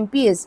MPs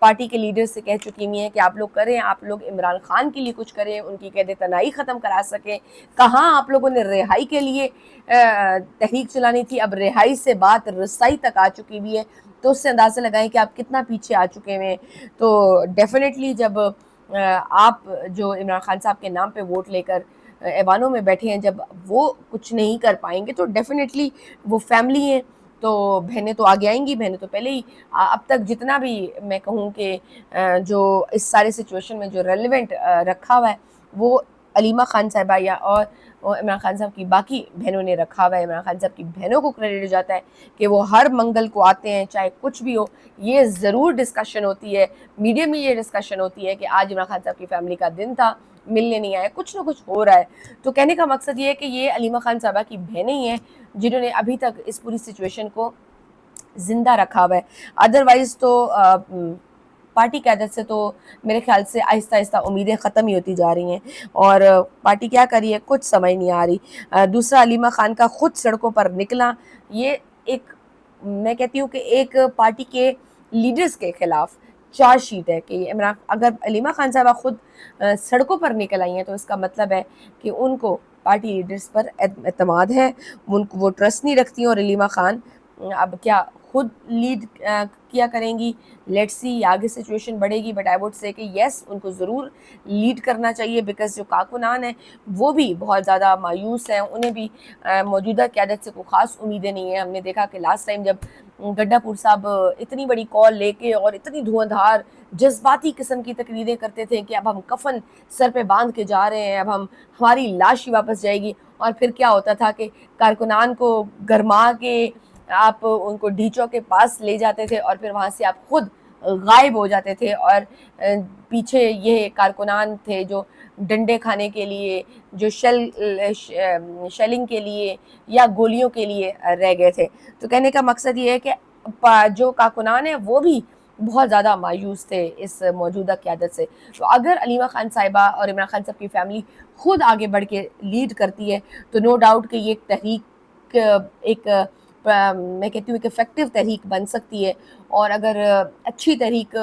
party کے leader سے کہہ چکی ہوئی ہیں کہ آپ لوگ کریں، آپ لوگ عمران خان کے لیے کچھ کریں، ان کی قید تنہائی ختم کرا سکیں. کہاں آپ لوگوں نے رہائی کے لیے تحریک چلانی تھی، اب رہائی سے بات رسائی تک آ چکی ہوئی ہے. تو اس سے اندازہ لگائیں کہ آپ کتنا پیچھے آ چکے ہیں. تو ڈیفینیٹلی جب آپ جو عمران خان صاحب کے نام پہ ووٹ لے کر ایوانوں میں بیٹھے ہیں، جب وہ کچھ نہیں کر پائیں گے تو ڈیفینیٹلی وہ فیملی ہیں تو بہنیں تو آگے آئیں گی. بہنیں تو پہلے ہی اب تک جتنا بھی میں کہوں کہ جو اس سارے سچویشن میں جو ریلیونٹ رکھا ہوا ہے وہ علیمہ خان صاحبہ یا اور عمران خان صاحب کی باقی بہنوں نے رکھا ہوا ہے. عمران خان صاحب کی بہنوں کو کریڈٹ جاتا ہے کہ وہ ہر منگل کو آتے ہیں، چاہے کچھ بھی ہو. یہ ضرور ڈسکشن ہوتی ہے میڈیا میں، یہ ڈسکشن ہوتی ہے کہ آج عمران خان صاحب کی فیملی کا دن تھا، ملنے نہیں آئے، کچھ نہ کچھ ہو رہا ہے. تو کہنے کا مقصد یہ ہے کہ یہ علیمہ خان صاحبہ کی بہنیں ہی ہیں جنہوں نے ابھی تک اس پوری سچویشن کو زندہ رکھا ہوا ہے. ادروائز تو پارٹی قیادت سے تو میرے خیال سے آہستہ آہستہ امیدیں ختم ہی ہوتی جا رہی ہیں، اور پارٹی کیا کری ہے کچھ سمجھ نہیں آ رہی. دوسرا، علیمہ خان کا خود سڑکوں پر نکلا، یہ ایک میں کہتی ہوں کہ ایک پارٹی کے لیڈرز کے خلاف چارج شیٹ ہے کہ عمران اگر علیمہ خان صاحبہ خود سڑکوں پر نکل آئی ہیں تو اس کا مطلب ہے کہ ان کو پارٹی لیڈرز پر اعتماد ہے، وہ ٹرسٹ نہیں رکھتی ہیں. اور علیمہ خان اب کیا خود لیڈ کیا کریں گی؟ لیٹس سی آگے سچویشن بڑھے گی، بٹ آئی ووڈ سے کہ یس ان کو ضرور لیڈ کرنا چاہیے، بیکاز جو کارکنان ہیں وہ بھی بہت زیادہ مایوس ہیں، انہیں بھی موجودہ قیادت سے کوئی خاص امیدیں نہیں ہیں. ہم نے دیکھا کہ لاسٹ ٹائم جب گڈھا پور صاحب اتنی بڑی کال لے کے اور اتنی دھواں دھار جذباتی قسم کی تقریریں کرتے تھے کہ اب ہم کفن سر پہ باندھ کے جا رہے ہیں، اب ہماری لاش ہی واپس جائے گی، اور پھر کیا ہوتا تھا کہ کارکنان کو گرما کے آپ ان کو ڈھیچوں کے پاس لے جاتے تھے اور پھر وہاں سے آپ خود غائب ہو جاتے تھے، اور پیچھے یہ کارکنان تھے جو ڈنڈے کھانے کے لیے، جو شیلنگ کے لیے یا گولیوں کے لیے رہ گئے تھے. تو کہنے کا مقصد یہ ہے کہ جو کارکنان ہیں وہ بھی بہت زیادہ مایوس تھے اس موجودہ قیادت سے. تو اگر علیمہ خان صاحبہ اور عمران خان صاحب کی فیملی خود آگے بڑھ کے لیڈ کرتی ہے تو نو ڈاؤٹ کہ یہ ایک تحریک ایک میں کہتی ہوں کہ افیکٹو تحریک بن سکتی ہے. اور اگر اچھی تحریک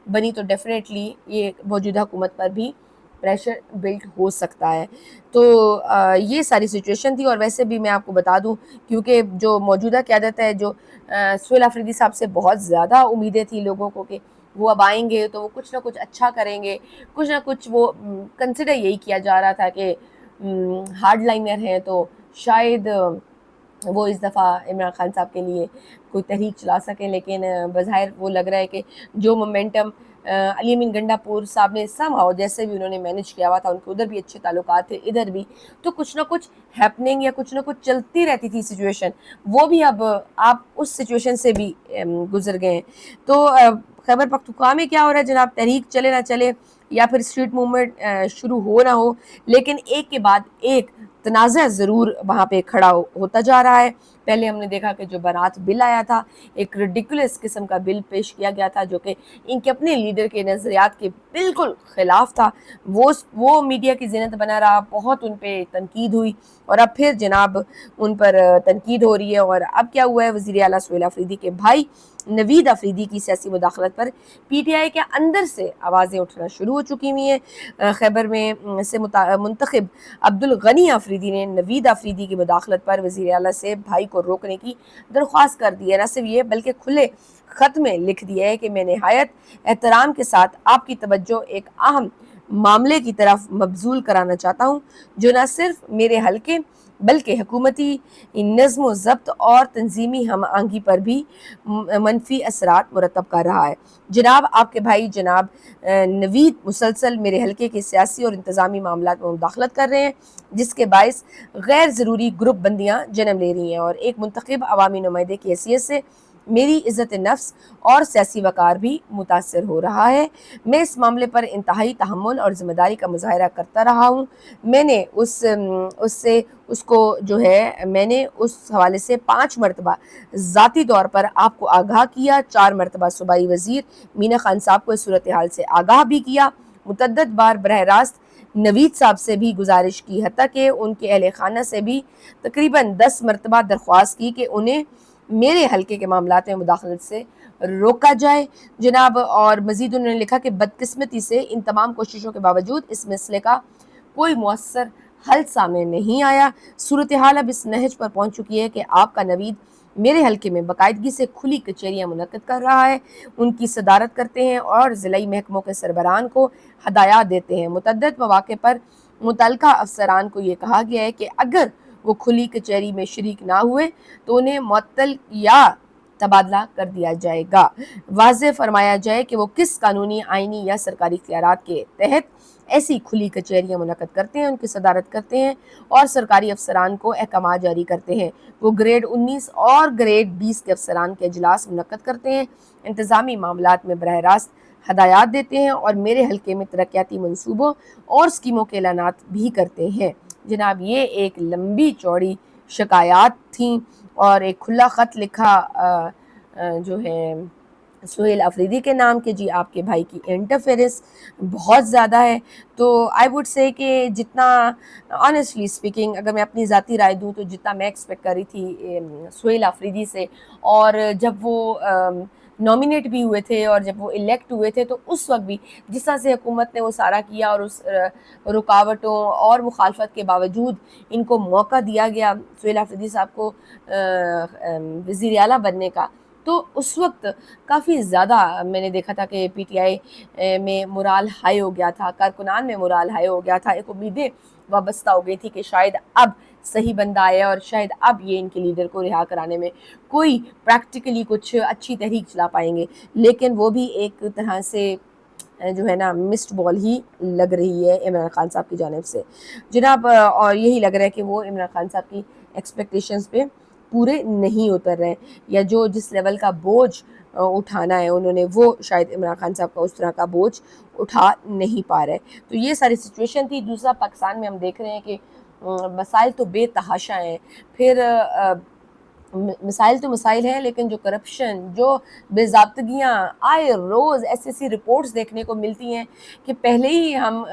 بنی تو ڈیفینیٹلی یہ موجودہ حکومت پر بھی پریشر بلٹ ہو سکتا ہے. تو یہ ساری سچویشن تھی. اور ویسے بھی میں آپ کو بتا دوں کیونکہ جو موجودہ قیادت ہے، جو سہیل آفریدی صاحب سے بہت زیادہ امیدیں تھیں لوگوں کو کہ وہ اب آئیں گے تو وہ کچھ نہ کچھ اچھا کریں گے، کچھ نہ کچھ وہ کنسیڈر یہی کیا جا رہا تھا کہ ہارڈ لائنر ہیں تو شاید وہ اس دفعہ عمران خان صاحب کے لیے کوئی تحریک چلا سکیں. لیکن بظاہر وہ لگ رہا ہے کہ جو مومنٹم علی امین گنڈا پور صاحب نے سمہاؤ جیسے بھی انہوں نے مینیج کیا ہوا تھا، ان کے ادھر بھی اچھے تعلقات تھے، ادھر بھی، تو کچھ نہ کچھ ہیپننگ یا کچھ نہ کچھ چلتی رہتی تھی سچویشن، وہ بھی اب آپ اس سچویشن سے بھی گزر گئے ہیں. تو خیبر پختونخوا میں کیا ہو رہا ہے جناب، تحریک چلے نہ چلے یا پھر اسٹریٹ موومنٹ شروع ہو نہ ہو، لیکن ایک کے بعد ایک تنازع ضرور وہاں پہ کھڑا ہوتا جا رہا ہے. پہلے ہم نے دیکھا کہ جو برات بل آیا تھا، ایک ریڈیکولس قسم کا بل پیش کیا گیا تھا جو کہ ان کے اپنے لیڈر کے نظریات کے بالکل خلاف تھا. وہ میڈیا کی زینت بنا رہا، بہت ان پہ تنقید ہوئی، اور اب پھر جناب ان پر تنقید ہو رہی ہے. اور اب کیا ہوا ہے، وزیر اعلیٰ سہیل آفریدی کے بھائی نوید آفریدی کی سیاسی مداخلت پر پی ٹی آئی کے اندر سے آوازیں اٹھنا شروع ہو چکی ہوئی ہیں. خیبر میں سے منتخب عبدالغنی آفریدی نے نوید آفریدی کی مداخلت پر وزیر اعلیٰ سے بھائی کو روکنے کی درخواست کر دی ہے. نہ صرف یہ بلکہ کھلے خط میں لکھ دیا ہے کہ میں نہایت احترام کے ساتھ آپ کی توجہ ایک اہم معاملے کی طرف مبذول کرانا چاہتا ہوں جو نہ صرف میرے حلقے بلکہ حکومتی نظم و ضبط اور تنظیمی ہم آہنگی پر بھی منفی اثرات مرتب کر رہا ہے. جناب آپ کے بھائی جناب نوید مسلسل میرے حلقے کے سیاسی اور انتظامی معاملات میں مداخلت کر رہے ہیں جس کے باعث غیر ضروری گروپ بندیاں جنم لے رہی ہیں اور ایک منتخب عوامی نمائندے کی حیثیت سے میری عزت نفس اور سیاسی وقار بھی متاثر ہو رہا ہے. میں اس معاملے پر انتہائی تحمل اور ذمہ داری کا مظاہرہ کرتا رہا ہوں. میں نے میں نے اس حوالے سے 5 مرتبہ ذاتی طور پر آپ کو آگاہ کیا، 4 مرتبہ صوبائی وزیر مینا خان صاحب کو اس صورتحال سے آگاہ بھی کیا، متعدد بار براہ راست نوید صاحب سے بھی گزارش کی، حتیٰ کہ ان کے اہل خانہ سے بھی تقریباً 10 مرتبہ درخواست کی کہ انہیں میرے حلقے کے معاملات میں مداخلت سے روکا جائے جناب۔ اور مزید انہوں نے لکھا کہ بدقسمتی سے ان تمام کوششوں کے باوجود اس مسئلے کا کوئی مؤثر حل سامنے نہیں آیا۔ صورتحال اب اس نہج پر پہنچ چکی ہے کہ آپ کا نوید میرے حلقے میں باقاعدگی سے کھلی کچہریاں منعقد کر رہا ہے، ان کی صدارت کرتے ہیں اور ضلعی محکموں کے سربراہان کو ہدایات دیتے ہیں۔ متعدد مواقع پر متعلقہ افسران کو یہ کہا گیا ہے کہ اگر وہ کھلی کچہری میں شریک نہ ہوئے تو انہیں معطل یا تبادلہ کر دیا جائے گا۔ واضح فرمایا جائے کہ وہ کس قانونی، آئینی یا سرکاری اختیارات کے تحت ایسی کھلی کچہریاں منعقد کرتے ہیں، ان کی صدارت کرتے ہیں اور سرکاری افسران کو احکامات جاری کرتے ہیں۔ وہ گریڈ 19 اور گریڈ 20 کے افسران کے اجلاس منعقد کرتے ہیں، انتظامی معاملات میں براہ راست ہدایات دیتے ہیں اور میرے حلقے میں ترقیاتی منصوبوں اور اسکیموں کے اعلانات بھی کرتے ہیں۔ جناب یہ ایک لمبی چوڑی شکایات تھیں اور ایک کھلا خط لکھا جو ہے سہیل آفریدی کے نام کہ جی آپ کے بھائی کی انٹرفیئرنس بہت زیادہ ہے۔ تو آئی وڈ سے کہ جتنا آنیسٹلی اسپیکنگ اگر میں اپنی ذاتی رائے دوں تو جتنا میں ایکسپیکٹ کر رہی تھی سہیل آفریدی سے، اور جب وہ نامینیٹ بھی ہوئے تھے اور جب وہ الیکٹ ہوئے تھے تو اس وقت بھی جس طرح سے حکومت نے وہ سارا کیا اور اس رکاوٹوں اور مخالفت کے باوجود ان کو موقع دیا گیا سہیل آفریدی صاحب کو وزیر اعلیٰ بننے کا، تو اس وقت کافی زیادہ میں نے دیکھا تھا کہ پی ٹی آئی میں مورال ہائی ہو گیا تھا، کارکنان میں مورال ہائی ہو گیا تھا، ایک امیدیں وابستہ ہو گئی تھی کہ شاید اب صحیح بندہ آیا اور شاید اب یہ ان کے لیڈر کو رہا کرانے میں کوئی پریکٹیکلی کچھ اچھی تحریک چلا پائیں گے، لیکن وہ بھی ایک طرح سے جو ہے نا مسڈ بال ہی لگ رہی ہے عمران خان صاحب کی جانب سے جناب، اور یہی لگ رہا ہے کہ وہ عمران خان صاحب کی ایکسپیکٹیشنز پہ پورے نہیں اتر رہے، یا جو جس لیول کا بوجھ اٹھانا ہے انہوں نے وہ شاید عمران خان صاحب کا اس طرح کا بوجھ اٹھا نہیں پا رہے۔ تو یہ ساری سچویشن تھی۔ دوسرا پاکستان میں ہم دیکھ رہے ہیں کہ مسائل تو بے تحاشا ہیں، پھر مسائل تو مسائل ہیں لیکن جو کرپشن، جو بے ضابطگیاں آئے روز ایسی ایسی رپورٹس دیکھنے کو ملتی ہیں کہ پہلے ہی ہم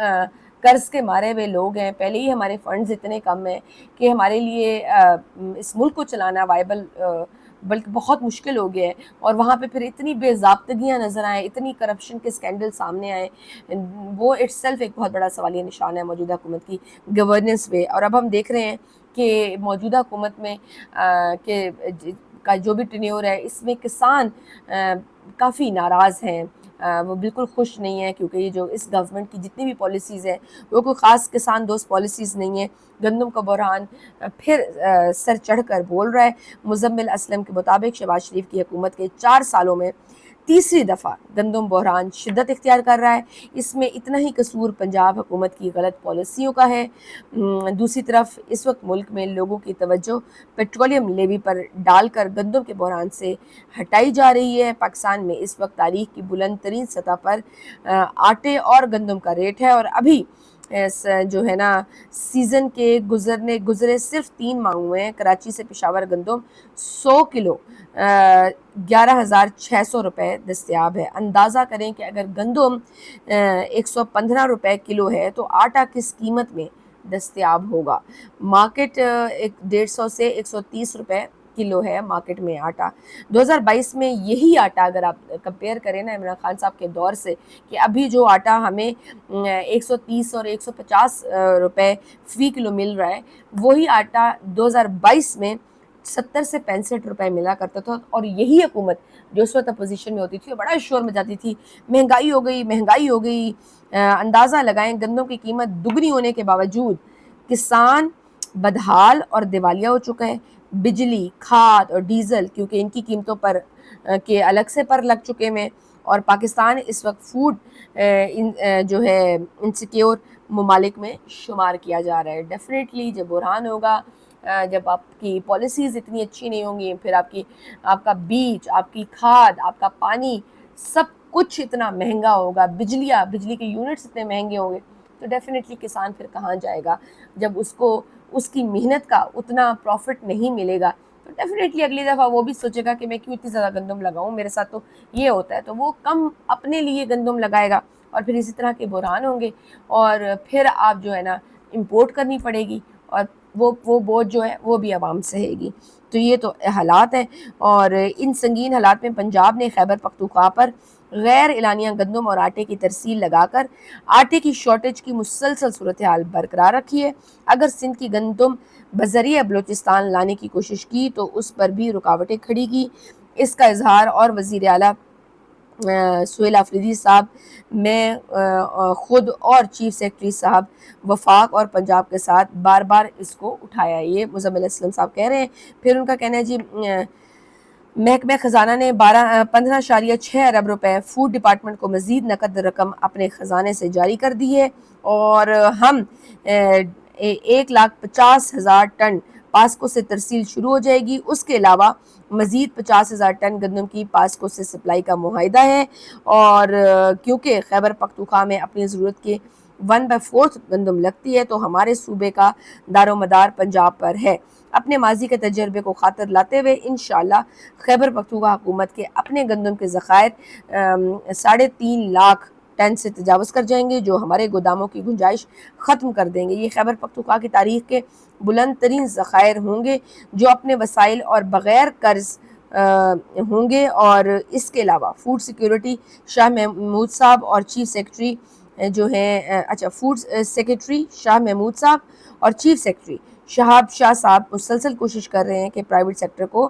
قرض کے مارے ہوئے لوگ ہیں، پہلے ہی ہمارے فنڈز اتنے کم ہیں کہ ہمارے لیے اس ملک کو چلانا وائبل بلکہ بہت مشکل ہو گیا ہے، اور وہاں پہ پھر اتنی بے ضابطگیاں نظر آئیں، اتنی کرپشن کے اسکینڈل سامنے آئے، وہ اٹ سیلف ایک بہت بڑا سوالیہ نشان ہے موجودہ حکومت کی گورننس پہ۔ اور اب ہم دیکھ رہے ہیں کہ موجودہ حکومت میں کہ کا جو بھی ٹینیور ہے اس میں کسان کافی ناراض ہیں، وہ بالکل خوش نہیں ہیں، کیونکہ یہ جو اس گورنمنٹ کی جتنی بھی پالیسیز ہیں وہ کوئی خاص کسان دوست پالیسیز نہیں ہیں۔ گندم کا بحران پھر سر چڑھ کر بول رہا ہے۔ مزمل اسلم کے مطابق شہباز شریف کی حکومت کے 4 سالوں میں تیسری دفعہ گندم بحران شدت اختیار کر رہا ہے۔ اس میں اتنا ہی قصور پنجاب حکومت کی غلط پالیسیوں کا ہے۔ دوسری طرف اس وقت ملک میں لوگوں کی توجہ پیٹرولیم لیوی پر ڈال کر گندم کے بحران سے ہٹائی جا رہی ہے۔ پاکستان میں اس وقت تاریخ کی بلند ترین سطح پر آٹے اور گندم کا ریٹ ہے، اور ابھی جو ہے نا سیزن کے گزرے صرف 3 ماہ ہوئے ہیں، کراچی سے پشاور گندم 100 کلو 11,600 روپے دستیاب ہے۔ اندازہ کریں کہ اگر گندم 115 روپے کلو ہے تو آٹا کس قیمت میں دستیاب ہوگا۔ مارکیٹ 150 سے 130 روپے کلو ہے مارکیٹ میں آٹا۔ 2022 میں یہی آٹا اگر آپ کمپیئر کریں نا عمران خان صاحب کے دور سے، کہ ابھی جو آٹا ہمیں 130 اور 150 روپے فی کلو مل رہا ہے، وہی آٹا 2022 میں 70 سے 65 روپے ملا کرتا تھا، اور یہی حکومت جو اس وقت اپوزیشن میں ہوتی تھی وہ بڑا شور میں جاتی تھی مہنگائی ہو گئی مہنگائی ہو گئی۔ اندازہ لگائیں گندم کی قیمت دگنی ہونے کے باوجود کسان بدحال اور دیوالیہ ہو چکا ہے۔ بجلی، کھاد اور ڈیزل کیونکہ ان کی قیمتوں پر کے الگ سے پر لگ چکے ہیں، اور پاکستان اس وقت فوڈ جو ہے انسیکیور ممالک میں شمار کیا جا رہا ہے۔ ڈیفینیٹلی جب بحران ہوگا، جب آپ کی پالیسیز اتنی اچھی نہیں ہوں گی، پھر آپ کا بیج، آپ کی کھاد، آپ کا پانی، سب کچھ اتنا مہنگا ہوگا، بجلی کے یونٹس اتنے مہنگے ہوں گے، تو ڈیفینیٹلی کسان پھر کہاں جائے گا جب اس کو اس کی محنت کا اتنا پروفٹ نہیں ملے گا۔ تو ڈیفینیٹلی اگلی دفعہ وہ بھی سوچے گا کہ میں کیوں اتنی زیادہ گندم لگاؤں، میرے ساتھ تو یہ ہوتا ہے، تو وہ کم اپنے لیے گندم لگائے گا، اور پھر اسی طرح کے بحران ہوں گے، اور پھر آپ جو ہے نا امپورٹ کرنی پڑے گی، اور وہ بوجھ جو ہے وہ بھی عوام سہے گی۔ تو یہ تو حالات ہیں، اور ان سنگین حالات میں پنجاب نے خیبر پختونخوا پر غیر اعلانیہ گندم اور آٹے کی ترسیل لگا کر آٹے کی شارٹیج کی مسلسل صورتحال برقرار رکھی ہے۔ اگر سندھ کی گندم بذریعہ بلوچستان لانے کی کوشش کی تو اس پر بھی رکاوٹیں کھڑی کی۔ اس کا اظہار اور وزیر اعلیٰ سہیل آفریدی صاحب میں خود اور چیف سیکرٹری صاحب وفاق اور پنجاب کے ساتھ بار بار اس کو اٹھایا ہے۔ یہ مزمل اسلم صاحب کہہ رہے ہیں۔ پھر ان کا کہنا ہے جی محکمہ خزانہ نے 15.6 ارب روپے فوڈ ڈپارٹمنٹ کو مزید نقد رقم اپنے خزانے سے جاری کر دی ہے، اور ہم 1,50,000 ٹن پاسکو سے ترسیل شروع ہو جائے گی۔ اس کے علاوہ مزید 50,000 ٹن گندم کی پاسکو سے سپلائی کا معاہدہ ہے، اور کیونکہ خیبر پختونخوا میں اپنی ضرورت کے 1/4 گندم لگتی ہے تو ہمارے صوبے کا دار و مدار پنجاب پر ہے۔ اپنے ماضی کے تجربے کو خاطر لاتے ہوئے انشاءاللہ خیبر پختونخوا حکومت کے اپنے گندم کے ذخائر 3.5 لاکھ ٹن سے تجاوز کر جائیں گے، جو ہمارے گوداموں کی گنجائش ختم کر دیں گے۔ یہ خیبر پختونخوا کی تاریخ کے بلند ترین ذخائر ہوں گے جو اپنے وسائل اور بغیر قرض ہوں گے۔ اور اس کے علاوہ فوڈ سیکیورٹی شاہ محمود صاحب اور چیف سیکرٹری جو ہیں فوڈ سیکرٹری شاہ محمود صاحب اور چیف سیکرٹری شہاب شاہ صاحب مسلسل کوشش کر رہے ہیں کہ پرائیویٹ سیکٹر کو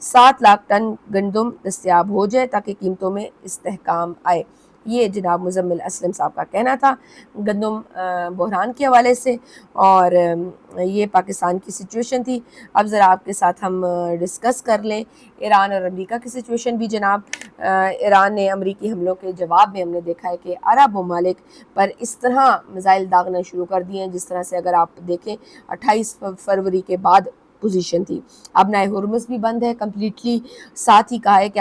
7 لاکھ ٹن گندم دستیاب ہو جائے تاکہ قیمتوں میں استحکام آئے۔ یہ جناب مزمل اسلم صاحب کا کہنا تھا گندم بحران کے حوالے سے، اور یہ پاکستان کی سچویشن تھی۔ اب ذرا آپ کے ساتھ ہم ڈسکس کر لیں ایران اور امریکہ کی سچویشن بھی۔ جناب ایران نے امریکی حملوں کے جواب میں ہم نے دیکھا ہے کہ عرب ممالک پر اس طرح میزائل داغنا شروع کر دیے ہیں جس طرح سے اگر آپ دیکھیں 28 فروری کے بعد پوزیشن تھی۔ اب نئے ہرمز بھی بند ہے کمپلیٹلی، ساتھ ہی کہا ہے کہ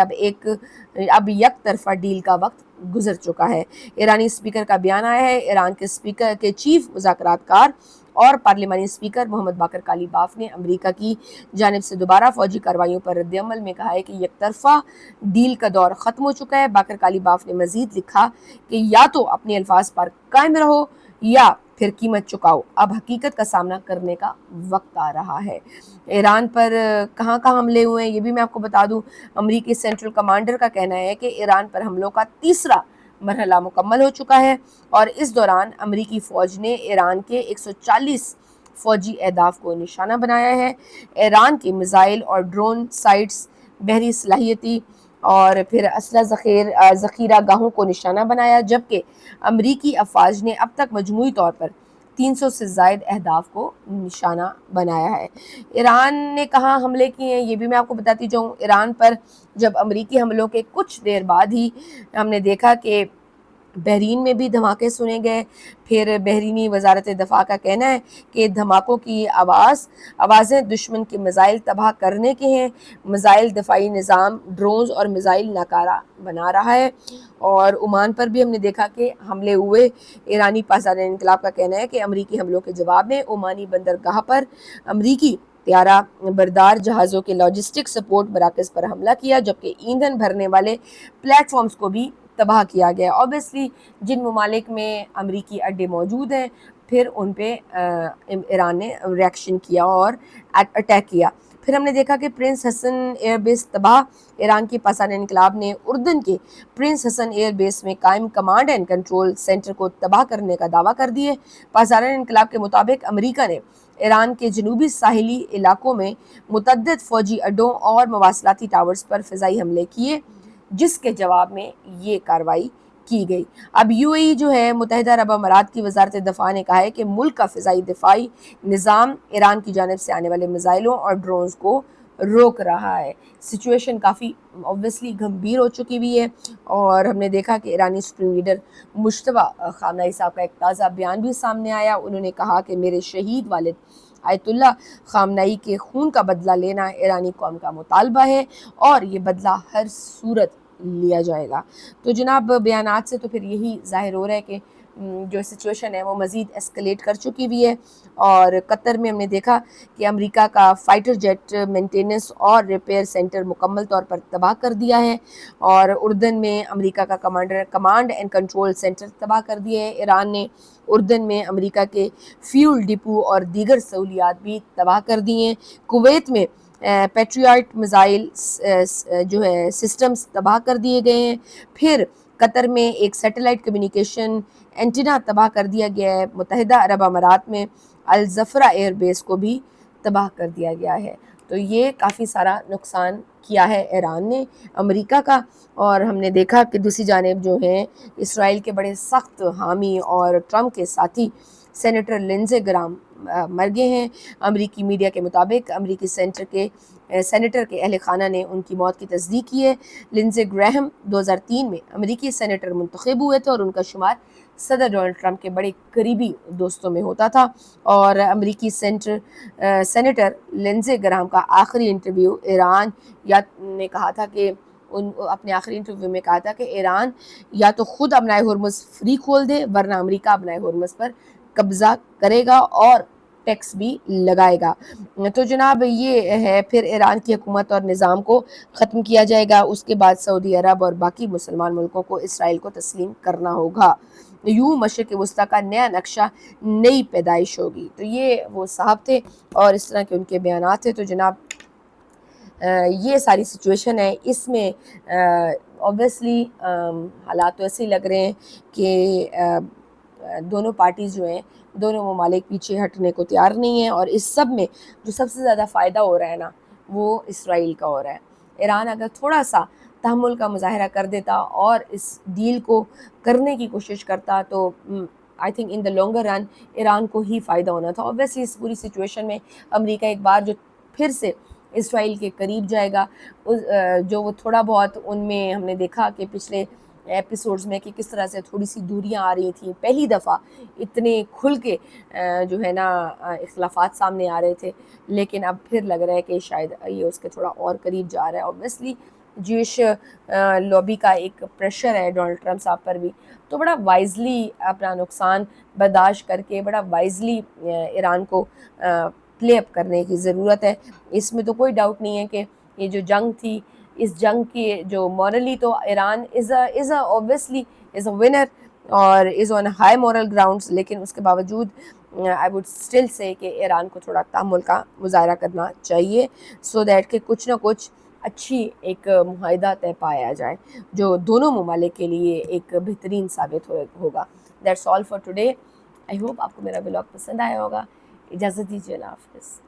اب یک طرفہ ڈیل کا وقت گزر چکا ہے۔ ایرانی اسپیکر کا بیان آیا ہے۔ ایران کے اسپیکر کے چیف مذاکرات کار اور پارلیمانی اسپیکر محمد باقر کالیباف نے امریکہ کی جانب سے دوبارہ فوجی کارروائیوں پر رد عمل میں کہا ہے کہ یک طرفہ ڈیل کا دور ختم ہو چکا ہے۔ باقر کالیباف نے مزید لکھا کہ یا تو اپنے الفاظ پر قائم رہو یا پھر قیمت چکاؤ، اب حقیقت کا سامنا کرنے کا وقت آ رہا ہے۔ ایران پر کہاں کہاں حملے ہوئے ہیں یہ بھی میں آپ کو بتا دوں۔ امریکی سینٹرل کمانڈر کا کہنا ہے کہ ایران پر حملوں کا تیسرا مرحلہ مکمل ہو چکا ہے، اور اس دوران امریکی فوج نے ایران کے 140 فوجی اہداف کو نشانہ بنایا ہے۔ ایران کے میزائل اور ڈرون سائٹس، بحری صلاحیتی اور پھر اسلحہ ذخیرہ گاہوں کو نشانہ بنایا، جبکہ امریکی افواج نے اب تک مجموعی طور پر 300 سے زائد اہداف کو نشانہ بنایا ہے۔ ایران نے کہاں حملے کیے ہیں یہ بھی میں آپ کو بتاتی جاؤں۔ ایران پر جب امریکی حملوں کے کچھ دیر بعد ہی ہم نے دیکھا کہ بحرین میں بھی دھماکے سنے گئے۔ پھر بحرینی وزارت دفاع کا کہنا ہے کہ دھماکوں کی آوازیں دشمن کے میزائل تباہ کرنے کے ہیں، میزائل دفاعی نظام ڈرونز اور میزائل ناکارہ بنا رہا ہے۔ اور عمان پر بھی ہم نے دیکھا کہ حملے ہوئے۔ ایرانی پاسدار انقلاب کا کہنا ہے کہ امریکی حملوں کے جواب میں عمانی بندرگاہ پر امریکی طیارہ بردار جہازوں کے لاجسٹک سپورٹ مراکز پر حملہ کیا، جبکہ ایندھن بھرنے والے پلیٹ فارمز کو بھی تباہ کیا گیا۔ اوبیسلی جن ممالک میں امریکی اڈے موجود ہیں پھر ان پہ ایران نے ریئیکشن کیا اور اٹیک کیا۔ پھر ہم نے دیکھا کہ پرنس حسن ایئر بیس تباہ۔ ایران کی پاسدار انقلاب نے اردن کے پرنس حسن ایئر بیس میں قائم کمانڈ اینڈ کنٹرول سینٹر کو تباہ کرنے کا دعویٰ کر دیے۔ پاسدار انقلاب کے مطابق امریکہ نے ایران کے جنوبی ساحلی علاقوں میں متعدد فوجی اڈوں اور مواصلاتی ٹاورز پر فضائی حملے کیے، جس کے جواب میں یہ کارروائی کی گئی۔ اب یو اے ای جو ہے متحدہ عرب امارات کی وزارت دفاع نے کہا ہے کہ ملک کا فضائی دفاعی نظام ایران کی جانب سے آنے والے میزائلوں اور ڈرونز کو روک رہا ہے۔ سچویشن کافی اوبویسلی گھمبیر ہو چکی ہوئی ہے، اور ہم نے دیکھا کہ ایرانی سپریم لیڈر مجتبیٰ خامنہئی صاحب کا ایک تازہ بیان بھی سامنے آیا۔ انہوں نے کہا کہ میرے شہید والد آیت اللہ خامنہئی کے خون کا بدلہ لینا ایرانی قوم کا مطالبہ ہے، اور یہ بدلہ ہر صورت لیا جائے گا۔ تو جناب بیانات سے تو پھر یہی ظاہر ہو رہا ہے کہ جو سچویشن ہے وہ مزید ایسکلیٹ کر چکی ہوئی ہے. اور قطر میں ہم نے دیکھا کہ امریکہ کا فائٹر جیٹ مینٹیننس اور ریپیئر سینٹر مکمل طور پر تباہ کر دیا ہے, اور اردن میں امریکہ کا کمانڈ اینڈ کنٹرول سینٹر تباہ کر دیا ہے. ایران نے اردن میں امریکہ کے فیول ڈپو اور دیگر سہولیات بھی تباہ کر دی ہیں. کویت میں پیٹریاٹ میزائل جو ہے سسٹمز تباہ کر دیے گئے ہیں. پھر قطر میں ایک سیٹلائٹ کمیونیکیشن اینٹینا تباہ کر دیا گیا ہے. متحدہ عرب امارات میں الزفرہ ایئر بیس کو بھی تباہ کر دیا گیا ہے. تو یہ کافی سارا نقصان کیا ہے ایران نے امریکہ کا. اور ہم نے دیکھا کہ دوسری جانب جو ہیں اسرائیل کے بڑے سخت حامی اور ٹرمپ کے ساتھی سینیٹر لنزے گرام مر گئے ہیں. امریکی میڈیا کے مطابق امریکی سینیٹر کے اہل خانہ نے ان کی موت کی تصدیق کی ہے. لنزے گراہم 2003 میں امریکی سینیٹر منتخب ہوئے تھے اور ان کا شمار صدر ڈونلڈ ٹرمپ کے بڑے قریبی دوستوں میں ہوتا تھا. اور امریکی سینیٹر لنزے گراہم کا آخری انٹرویو ایران نے کہا تھا کہ اپنے آخری انٹرویو میں کہا تھا کہ ایران یا تو خود ابنائے ہرمز فری کھول دے ورنہ امریکہ ابنائے ہرمز پر قبضہ کرے گا اور ٹیکس بھی لگائے گا. تو جناب یہ ہے, پھر ایران کی حکومت اور نظام کو ختم کیا جائے گا. اس کے بعد سعودی عرب اور باقی مسلمان ملکوں کو اسرائیل کو تسلیم کرنا ہوگا. یوں مشرق وسطیٰ کا نیا نقشہ, نئی پیدائش ہوگی. تو یہ وہ صاحب تھے اور اس طرح کے ان کے بیانات تھے. تو جناب یہ ساری سچویشن ہے. اس میں اوبویسلی حالات تو ایسے ہی لگ رہے ہیں کہ دونوں پارٹیز جو ہیں, دونوں ممالک پیچھے ہٹنے کو تیار نہیں ہیں. اور اس سب میں جو سب سے زیادہ فائدہ ہو رہا ہے نا, وہ اسرائیل کا ہو رہا ہے. ایران اگر تھوڑا سا تحمل کا مظاہرہ کر دیتا اور اس ڈیل کو کرنے کی کوشش کرتا تو I think in the longer run Iran کو ہی فائدہ ہونا تھا. اوبویسلی اس پوری سچویشن میں امریکہ ایک بار جو پھر سے اسرائیل کے قریب جائے گا, جو وہ تھوڑا بہت ان میں ہم نے دیکھا کہ پچھلے ایپیسوڈز میں کہ کس طرح سے تھوڑی سی دوریاں آ رہی تھیں. پہلی دفعہ اتنے کھل کے جو ہے نا اختلافات سامنے آ رہے تھے, لیکن اب پھر لگ رہا ہے کہ شاید یہ اس کے تھوڑا اور قریب جا رہا ہے. اوبویسلی جوش لابی کا ایک پریشر ہے ڈونلڈ ٹرمپ صاحب پر بھی, تو بڑا وائزلی اپنا نقصان برداشت کر کے بڑا وائزلی ایران کو پلے اپ کرنے کی ضرورت ہے. اس میں تو کوئی ڈاؤٹ نہیں ہے کہ یہ جو جنگ تھی, اس جنگ کی جو مورلی تو ایران از اے ونر اور از آن ہائی مورل گراؤنڈز, لیکن اس کے باوجود آئی ووڈ اسٹل سے کہ ایران کو تھوڑا تحمل کا مظاہرہ کرنا چاہیے سو دیٹ کہ کچھ نہ کچھ اچھی ایک معاہدہ طے پایا جائے جو دونوں ممالک کے لیے ایک بہترین ثابت ہوگا. That's all for today. I hope آپ کو میرا ولاگ پسند آیا ہوگا. اجازت دیجیے, اللہ حافظ.